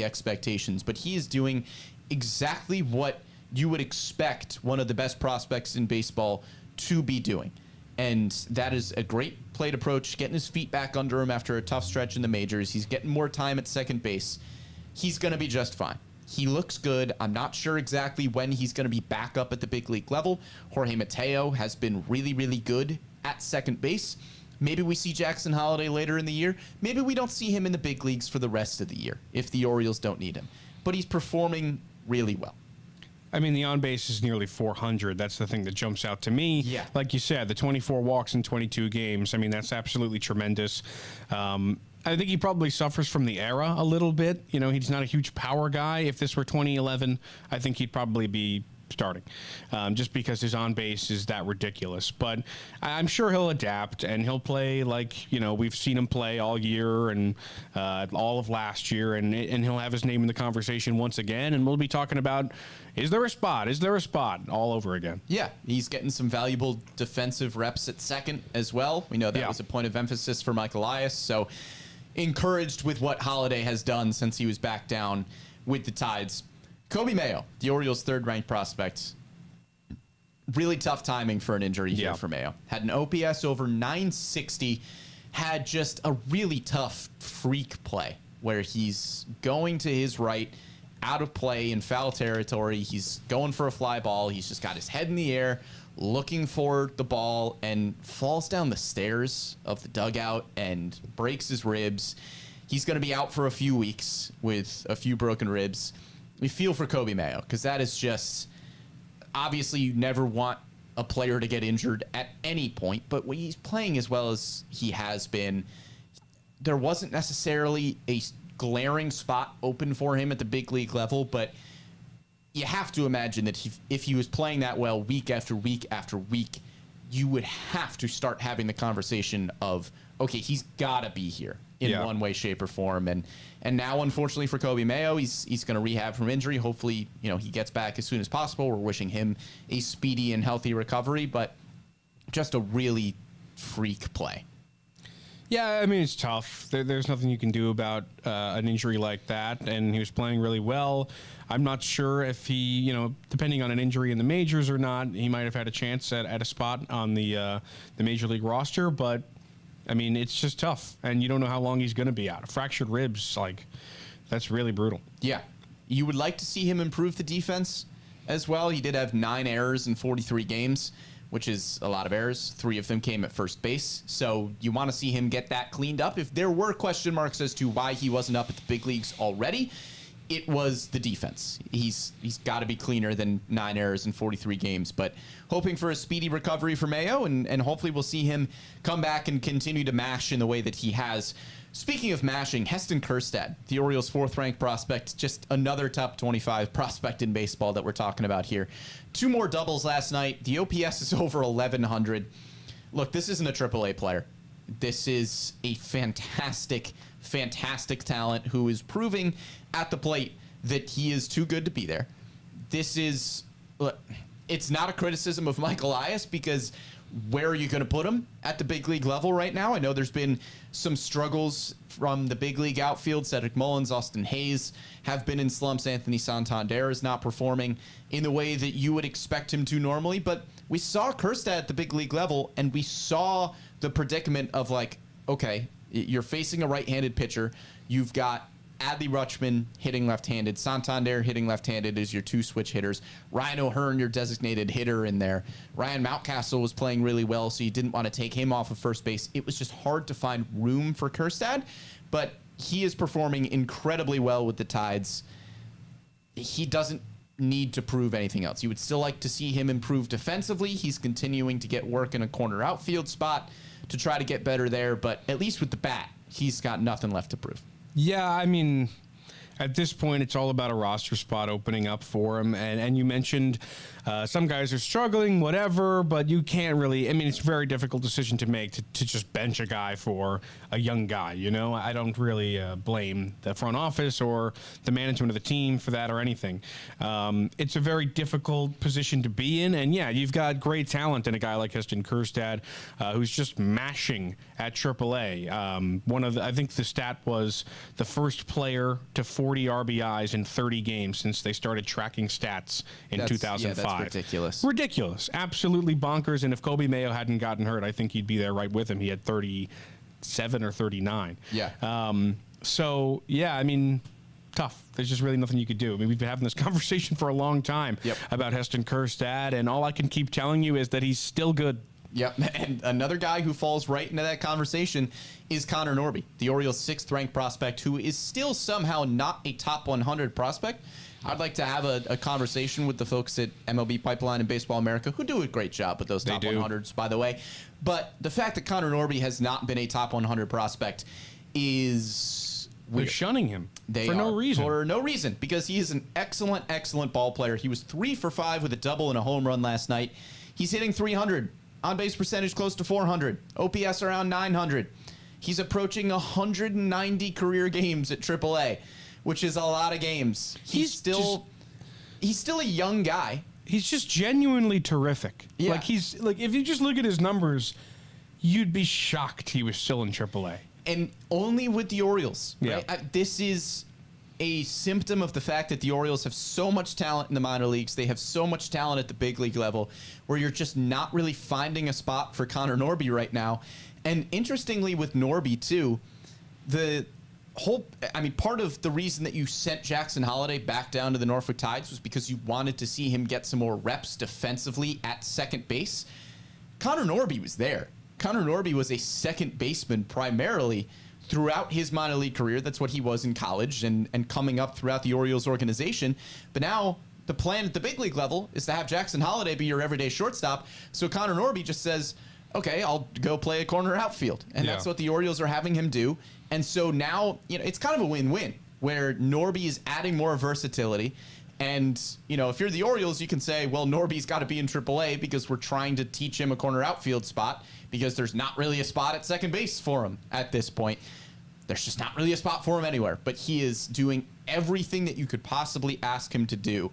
Speaker 6: expectations, but he is doing exactly what you would expect one of the best prospects in baseball to be doing. And that is a great plate approach, getting his feet back under him after a tough stretch in the majors. He's getting more time at second base. He's going to be just fine. He looks good. I'm not sure exactly when he's going to be back up at the big league level. Jorge Mateo has been really good at second base. Maybe we see Jackson Holliday later in the year. Maybe we don't see him in the big leagues for the rest of the year if the Orioles don't need him. But he's performing really well.
Speaker 5: I mean, the on-base is nearly 400. That's the thing that jumps out to me.
Speaker 6: Yeah.
Speaker 5: Like you said, the 24 walks in 22 games. I mean, that's absolutely tremendous. I think he probably suffers from the era a little bit. He's not a huge power guy. If this were 2011, I think he'd probably be starting just because his on-base is that ridiculous. But I'm sure he'll adapt and he'll play like, we've seen him play all year and all of last year, and he'll have his name in the conversation once again, and we'll be talking about, is there a spot, all over again.
Speaker 6: Yeah, he's getting some valuable defensive reps at second as well. We know that was a point of emphasis for Mike Elias, so encouraged with what Holliday has done since he was back down with the Tides. Kobe Mayo, the Orioles' third-ranked prospect. Really tough timing for an injury here for Mayo. Had an OPS over 960. Had just a really tough freak play where he's going to his right, out of play in foul territory. He's going for a fly ball. He's just got his head in the air, looking for the ball, and falls down the stairs of the dugout and breaks his ribs. He's going to be out for a few weeks with a few broken ribs. We feel for Kobe Mayo because that is just, obviously you never want a player to get injured at any point, but when he's playing as well as he has been, there wasn't necessarily a glaring spot open for him at the big league level, but you have to imagine that if he was playing that well week after week after week, you would have to start having the conversation of, okay, he's got to be here in one way, shape, or form. And now, unfortunately for Kobe Mayo, he's going to rehab from injury. Hopefully, he gets back as soon as possible. We're wishing him a speedy and healthy recovery, but just a really freak play.
Speaker 5: Yeah, I mean, it's tough. There's nothing you can do about an injury like that, and he was playing really well. I'm not sure if he, depending on an injury in the majors or not, he might have had a chance at a spot on the major league roster, but, I mean, it's just tough, and you don't know how long he's going to be out. Fractured ribs, that's really brutal.
Speaker 6: Yeah. You would like to see him improve the defense as well. He did have 9 errors in 43 games, which is a lot of errors. 3 of them came at first base. So you want to see him get that cleaned up. If there were question marks as to why he wasn't up at the big leagues already, it was the defense. He's got to be cleaner than 9 errors in 43 games. But hoping for a speedy recovery for Mayo, and hopefully we'll see him come back and continue to mash in the way that he has. Speaking of mashing, Heston Kjerstad, the Orioles' 4th-ranked prospect, just another top 25 prospect in baseball that we're talking about here. 2 more doubles last night. The OPS is over 1,100. Look, this isn't a AAA player. This is a fantastic, fantastic talent who is proving at the plate that he is too good to be there. This is, look, it's not a criticism of Mike Elias, because where are you going to put him at the big league level right now? I know there's been some struggles from the big league outfield. Cedric Mullins, Austin Hayes have been in slumps. Anthony Santander is not performing in the way that you would expect him to normally. But we saw Kjerstad at the big league level, and we saw the predicament of okay, you're facing a right-handed pitcher. You've got Adley Rutschman hitting left-handed. Santander hitting left-handed is your 2 switch hitters. Ryan O'Hearn, your designated hitter in there. Ryan Mountcastle was playing really well, so you didn't want to take him off of first base. It was just hard to find room for Kjerstad, but he is performing incredibly well with the Tides. He doesn't need to prove anything else. You would still like to see him improve defensively. He's continuing to get work in a corner outfield spot to try to get better there, but at least with the bat, he's got nothing left to prove.
Speaker 5: Yeah, I mean, at this point, it's all about a roster spot opening up for him. And you mentioned some guys are struggling, whatever, but you can't really, I mean, it's a very difficult decision to make to just bench a guy for a young guy, I don't really blame the front office or the management of the team for that or anything. It's a very difficult position to be in. And yeah, you've got great talent in a guy like Heston Kjerstad, who's just mashing at AAA. I think the stat was the first player to 40 RBIs in 30 games since they started tracking stats in 2005.
Speaker 6: Yeah, that's ridiculous.
Speaker 5: Ridiculous. Absolutely bonkers. And if Kobe Mayo hadn't gotten hurt, I think he'd be there right with him. He had 37 or 39.
Speaker 6: Yeah.
Speaker 5: So, yeah, I mean, tough. There's just really nothing you could do. I mean, we've been having this conversation for a long time about Heston Kjerstad, and all I can keep telling you is that he's still good.
Speaker 6: Yep, and another guy who falls right into that conversation is Connor Norby, the Orioles' 6th-ranked prospect, who is still somehow not a top 100 prospect. I'd like to have a conversation with the folks at MLB Pipeline and Baseball America, who do a great job with those top 100s, by the way. But the fact that Connor Norby has not been a top 100 prospect is weird.
Speaker 5: They're shunning him for no reason.
Speaker 6: For no reason, because he is an excellent, excellent ball player. He was 3 for 5 with a double and a home run last night. He's hitting 300. On-base percentage close to 400. OPS around 900. He's approaching 190 career games at AAA, which is a lot of games. He's still a young guy.
Speaker 5: He's just genuinely terrific.
Speaker 6: Yeah.
Speaker 5: If you just look at his numbers, you'd be shocked he was still in AAA.
Speaker 6: And only with the Orioles.
Speaker 5: Yeah.
Speaker 6: Right? This is a symptom of the fact that the Orioles have so much talent in the minor leagues. They have so much talent at the big league level, where you're just not really finding a spot for Connor Norby right now. And interestingly with Norby too, part of the reason that you sent Jackson Holliday back down to the Norfolk Tides was because you wanted to see him get some more reps defensively at second base. Connor Norby was there. Connor Norby was a second baseman primarily throughout his minor league career. That's what he was in college and coming up throughout the Orioles organization. But now the plan at the big league level is to have Jackson Holliday be your everyday shortstop. So Connor Norby just says, okay, I'll go play a corner outfield. And that's what the Orioles are having him do. And so now, it's kind of a win-win where Norby is adding more versatility. And, if you're the Orioles, you can say, well, Norby's got to be in AAA because we're trying to teach him a corner outfield spot, because there's not really a spot at second base for him at this point. There's just not really a spot for him anywhere. But he is doing everything that you could possibly ask him to do.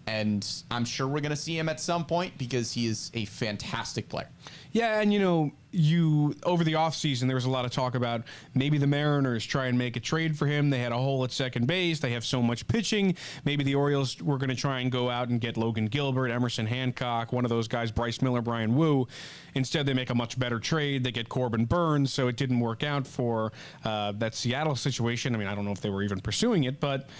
Speaker 6: And I'm sure we're going to see him at some point because he is a fantastic player.
Speaker 5: Yeah, and over the offseason, there was a lot of talk about maybe the Mariners try and make a trade for him. They had a hole at second base. They have so much pitching. Maybe the Orioles were going to try and go out and get Logan Gilbert, Emerson Hancock, one of those guys, Bryce Miller, Brian Wu. Instead, they make a much better trade. They get Corbin Burns, so it didn't work out for that Seattle situation. I mean, I don't know if they were even pursuing it, but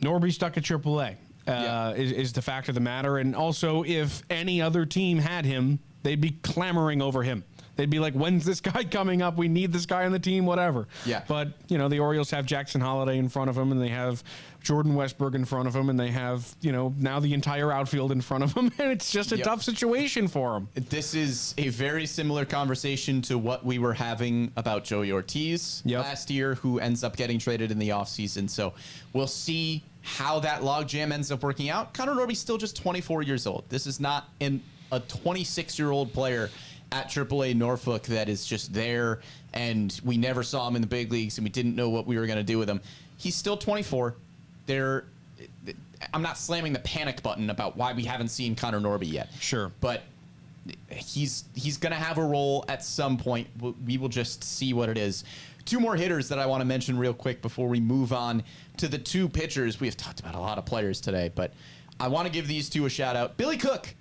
Speaker 5: Norby stuck at AAA. Is the fact of the matter. And also, if any other team had him, they'd be clamoring over him. They'd be like, when's this guy coming up? We need this guy on the team, whatever.
Speaker 6: Yeah.
Speaker 5: But, the Orioles have Jackson Holliday in front of him, and they have Jordan Westberg in front of him, and they have, now the entire outfield in front of him, and it's just a tough situation for him.
Speaker 6: This is a very similar conversation to what we were having about Joey Ortiz last year, who ends up getting traded in the offseason. So we'll see how that logjam ends up working out. Connor Norby's still just 24 years old. This is not a 26-year-old player at AAA Norfolk that is just there, and we never saw him in the big leagues, and we didn't know what we were going to do with him. He's still 24. I'm not slamming the panic button about why we haven't seen Connor Norby yet.
Speaker 5: Sure.
Speaker 6: But he's going to have a role at some point. We will just see what it is. Two more hitters that I want to mention real quick before we move on to the two pitchers. We have talked about a lot of players today, but I want to give these two a shout out. Billy Cook.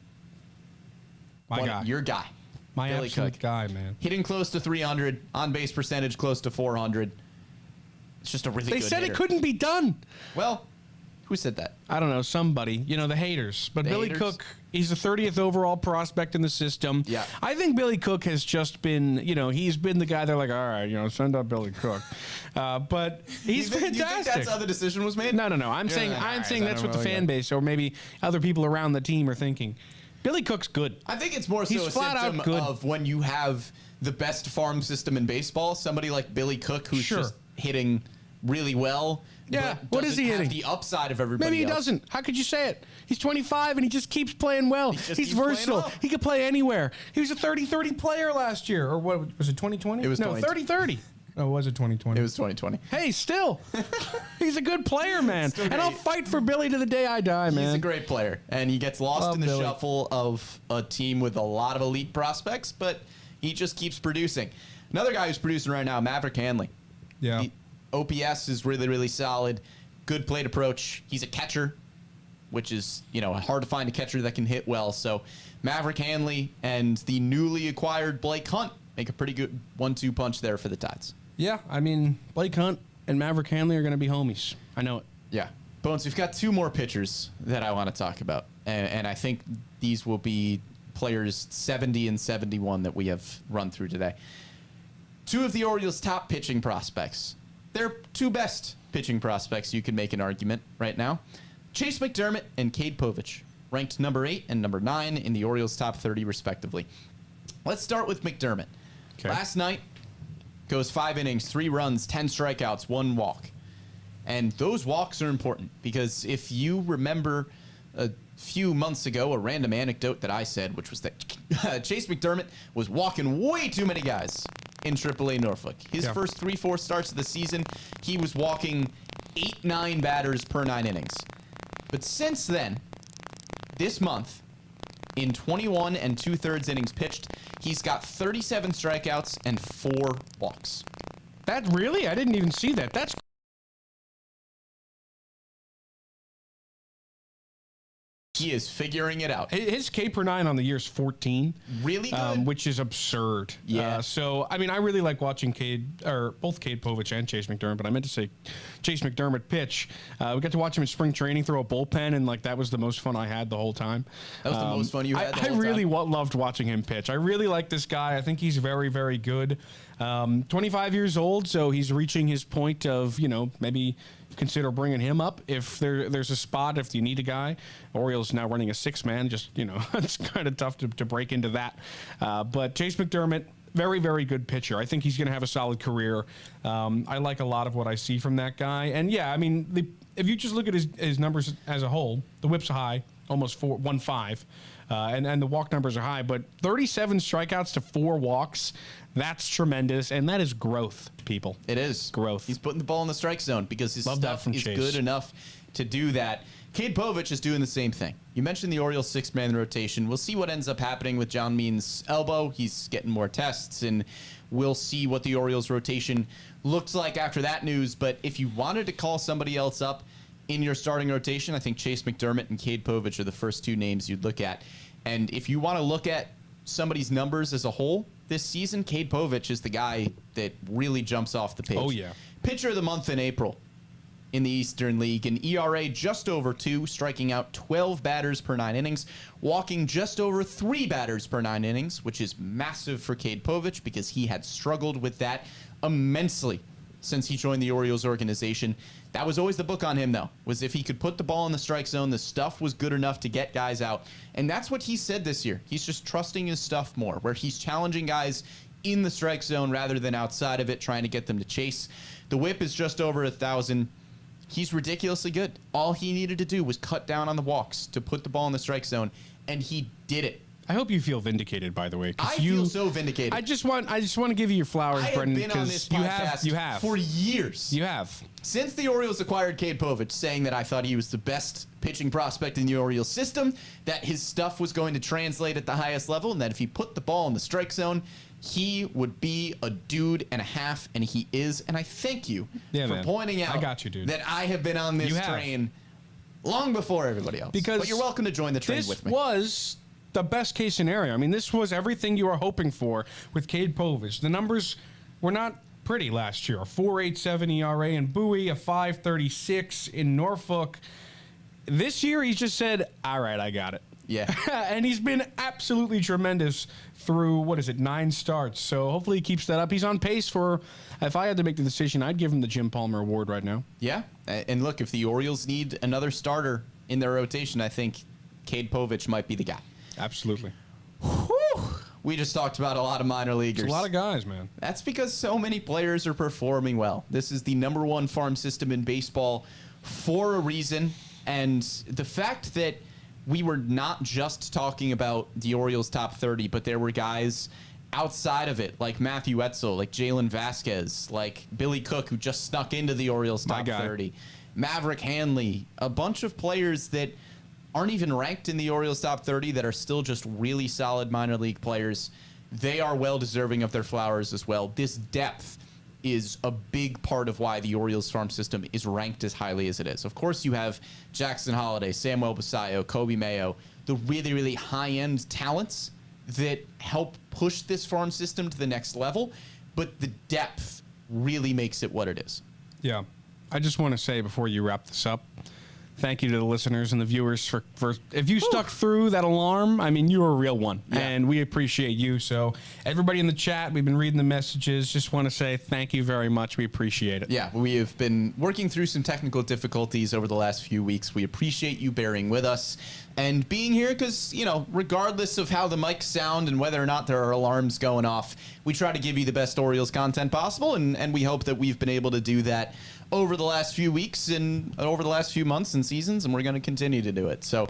Speaker 6: Your guy.
Speaker 5: My
Speaker 6: Billy
Speaker 5: absolute
Speaker 6: Cook.
Speaker 5: guy, man.
Speaker 6: Hitting close to 300, on-base percentage close to 400. It's just a really good
Speaker 5: They said
Speaker 6: hitter.
Speaker 5: it couldn't be done.
Speaker 6: Well, who said that?
Speaker 5: I don't know, somebody, the haters. But Billy
Speaker 6: haters?
Speaker 5: Cook, he's the 30th overall prospect in the system.
Speaker 6: Yeah.
Speaker 5: I think Billy Cook has just been, he's been the guy they're like, all right, send up Billy Cook. But he's fantastic.
Speaker 6: You think that's how the decision was made?
Speaker 5: No. I'm saying that's what the fan base or maybe other people around the team are thinking. Billy Cook's good.
Speaker 6: I think it's more so
Speaker 5: He's
Speaker 6: a
Speaker 5: flat out
Speaker 6: symptom
Speaker 5: good.
Speaker 6: of when you have the best farm system in baseball, somebody like Billy Cook who's
Speaker 5: Sure.
Speaker 6: just hitting really well.
Speaker 5: Yeah,
Speaker 6: but
Speaker 5: what is he
Speaker 6: doesn't have
Speaker 5: hitting?
Speaker 6: the upside of everybody
Speaker 5: Maybe he
Speaker 6: else.
Speaker 5: doesn't. How could you say it? He's 25 and he just keeps playing well.
Speaker 6: just
Speaker 5: He's
Speaker 6: keeps playing
Speaker 5: versatile.
Speaker 6: well.
Speaker 5: He could play anywhere. He was a 30-30 player last year. Or what was it, 2020?
Speaker 6: It was
Speaker 5: no, 30-30. Oh, was it 2020?
Speaker 6: It was 2020.
Speaker 5: Hey, still. He's a good player, man.
Speaker 6: Still
Speaker 5: And I'll
Speaker 6: great.
Speaker 5: fight for Billy to the day I die, man.
Speaker 6: He's a great player, and he gets lost
Speaker 5: Love
Speaker 6: in the
Speaker 5: Billy.
Speaker 6: shuffle of a team with a lot of elite prospects, but he just keeps producing. Another guy who's producing right now, Maverick Hanley.
Speaker 5: Yeah.
Speaker 6: The OPS is really, really solid. Good plate approach. He's a catcher, which is, hard to find a catcher that can hit well. So Maverick Hanley and the newly acquired Blake Hunt make a pretty good 1-2 punch there for the Tides.
Speaker 5: Yeah, I mean, Blake Hunt and Maverick Hanley are going to be homies. I know it.
Speaker 6: Yeah. Bones, we've got two more pitchers that I want to talk about. And I think these will be players 70 and 71 that we have run through today. Two of the Orioles' top pitching prospects. They're two best pitching prospects, you can make an argument right now. Chase McDermott and Cade Povich, ranked number 8 and number 9 in the Orioles' top 30, respectively. Let's start with McDermott.
Speaker 5: Okay.
Speaker 6: Last night, goes 5 innings, 3 runs, 10 strikeouts, 1 walk. And those walks are important because if you remember a few months ago, a random anecdote that I said, which was that Chase McDermott was walking way too many guys in AAA Norfolk. His first 3-4 starts of the season, he was walking 8-9 batters per 9 innings. But since then, this month, in 21 2/3 innings pitched, he's got 37 strikeouts and 4 walks.
Speaker 5: That really? I didn't even see that. That's
Speaker 6: He is figuring it out.
Speaker 5: his K per 9 on the year is 14.
Speaker 6: Really good.
Speaker 5: Which is absurd.
Speaker 6: Yeah.
Speaker 5: So, I mean, I really like watching both Cade Povich and Chase McDermott, but I meant to say Chase McDermott pitch. We got to watch him in spring training throw a bullpen, and that was the most fun I had the whole time.
Speaker 6: That was the most fun you had the
Speaker 5: I
Speaker 6: whole
Speaker 5: really
Speaker 6: time?
Speaker 5: loved watching him pitch. I really like this guy. I think he's very, very good. 25 years old, so he's reaching his point of, maybe consider bringing him up if there's a spot, if you need a guy. Orioles now running a 6-man, just, it's kind of tough to break into that. But Chase McDermott, very, very good pitcher. I think he's going to have a solid career. I like a lot of what I see from that guy. And, yeah, I mean, if you just look at his numbers as a whole, the whip's high, almost 1.5. and the walk numbers are high, but 37 strikeouts to 4 walks, that's tremendous, and that is growth, people.
Speaker 6: It is.
Speaker 5: Growth.
Speaker 6: He's putting the ball in the strike zone because his
Speaker 5: Love that
Speaker 6: stuff
Speaker 5: from
Speaker 6: is
Speaker 5: Chase.
Speaker 6: good enough to do that. Cade Povich is doing the same thing. You mentioned the Orioles 6-man rotation. We'll see what ends up happening with John Means' elbow. He's getting more tests, and we'll see what the Orioles rotation looks like after that news. But if you wanted to call somebody else up in your starting rotation, I think Chase McDermott and Cade Povich are the first 2 names you'd look at. And if you want to look at somebody's numbers as a whole this season, Cade Povich is the guy that really jumps off the page.
Speaker 5: Oh, yeah.
Speaker 6: Pitcher of the month in April in the Eastern League, an ERA just over 2, striking out 12 batters per 9 innings, walking just over 3 batters per 9 innings, which is massive for Cade Povich because he had struggled with that immensely since he joined the Orioles organization. That was always the book on him, though, was if he could put the ball in the strike zone, the stuff was good enough to get guys out. And that's what he said this year. He's just trusting his stuff more, where he's challenging guys in the strike zone rather than outside of it, trying to get them to chase. The whip is just over 1,000. He's ridiculously good. All he needed to do was cut down on the walks to put the ball in the strike zone, and he did it.
Speaker 5: I hope you feel vindicated, by the way.
Speaker 6: I feel so vindicated.
Speaker 5: I just want to give you your flowers,
Speaker 6: I have
Speaker 5: Brendan,
Speaker 6: been on this
Speaker 5: because
Speaker 6: podcast
Speaker 5: you have
Speaker 6: for years.
Speaker 5: You have.
Speaker 6: Since the Orioles acquired Cade Povich, saying that I thought he was the best pitching prospect in the Orioles system, that his stuff was going to translate at the highest level, and that if he put the ball in the strike zone, he would be a dude and a half, and he is. And I thank you for pointing out
Speaker 5: I got you, dude.
Speaker 6: that I have been on this train long before everybody else. But you're welcome to join the train with me.
Speaker 5: This was the best case scenario. I mean, this was everything you were hoping for with Cade Povich. The numbers were not pretty last year. A 4.87 ERA in Bowie, a 5.36 in Norfolk. This year, he's just said, all right, I got it.
Speaker 6: Yeah.
Speaker 5: And he's been absolutely tremendous through, 9 starts. So hopefully he keeps that up. He's on pace for, if I had to make the decision, I'd give him the Jim Palmer Award right now.
Speaker 6: Yeah. And look, if the Orioles need another starter in their rotation, I think Cade Povich might be the guy.
Speaker 5: Absolutely.
Speaker 6: Whew. We just talked about a lot of minor leaguers.
Speaker 5: It's a lot of guys, man.
Speaker 6: That's because so many players are performing well. This is the #1 farm system in baseball for a reason. And the fact that we were not just talking about the Orioles top 30, but there were guys outside of it, like Matthew Etzel, like Jalen Vasquez, like Billy Cook, who just snuck into the Orioles top 30, Maverick Hanley, a bunch of players that aren't even ranked in the Orioles top 30 that are still just really solid minor league players. They are well deserving of their flowers as well. This depth is a big part of why the Orioles farm system is ranked as highly as it is. Of course, you have Jackson Holliday, Samuel Basayo, Kobe Mayo, the really, really high-end talents that help push this farm system to the next level, but the depth really makes it what it is.
Speaker 5: Yeah. I just want to say before you wrap this up, thank you to the listeners and the viewers for if you stuck through that alarm. I mean, you were a real one, and we appreciate you. So everybody in the chat, we've been reading the messages. Just want to say thank you very much. We appreciate it.
Speaker 6: Yeah, we have been working through some technical difficulties over the last few weeks. We appreciate you bearing with us and being here because, regardless of how the mics sound and whether or not there are alarms going off, we try to give you the best Orioles content possible, and we hope that we've been able to do that over the last few weeks and over the last few months and seasons, and we're going to continue to do it. So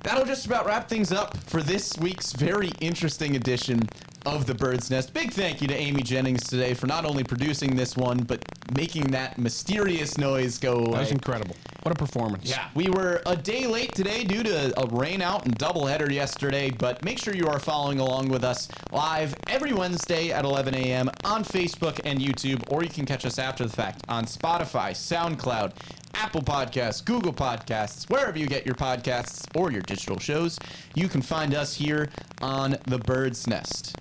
Speaker 6: that'll just about wrap things up for this week's very interesting edition of the Bird's Nest. Big thank you to Amy Jennings today for not only producing this one, but making that mysterious noise go away.
Speaker 5: That was incredible. What a performance.
Speaker 6: Yeah, we were a day late today due to a rain out and doubleheader yesterday, but make sure you are following along with us live every Wednesday at 11 a.m. on Facebook and YouTube, or you can catch us after the fact on Spotify, SoundCloud, Apple Podcasts, Google Podcasts, wherever you get your podcasts or your digital shows. You can find us here on the Bird's Nest.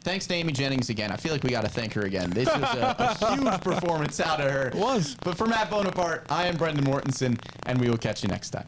Speaker 6: Thanks to Amy Jennings again. I feel like we got to thank her again. This was a huge performance out of her.
Speaker 5: It was.
Speaker 6: But for Matt Bonaparte, I am Brendan Mortensen, and we will catch you next time.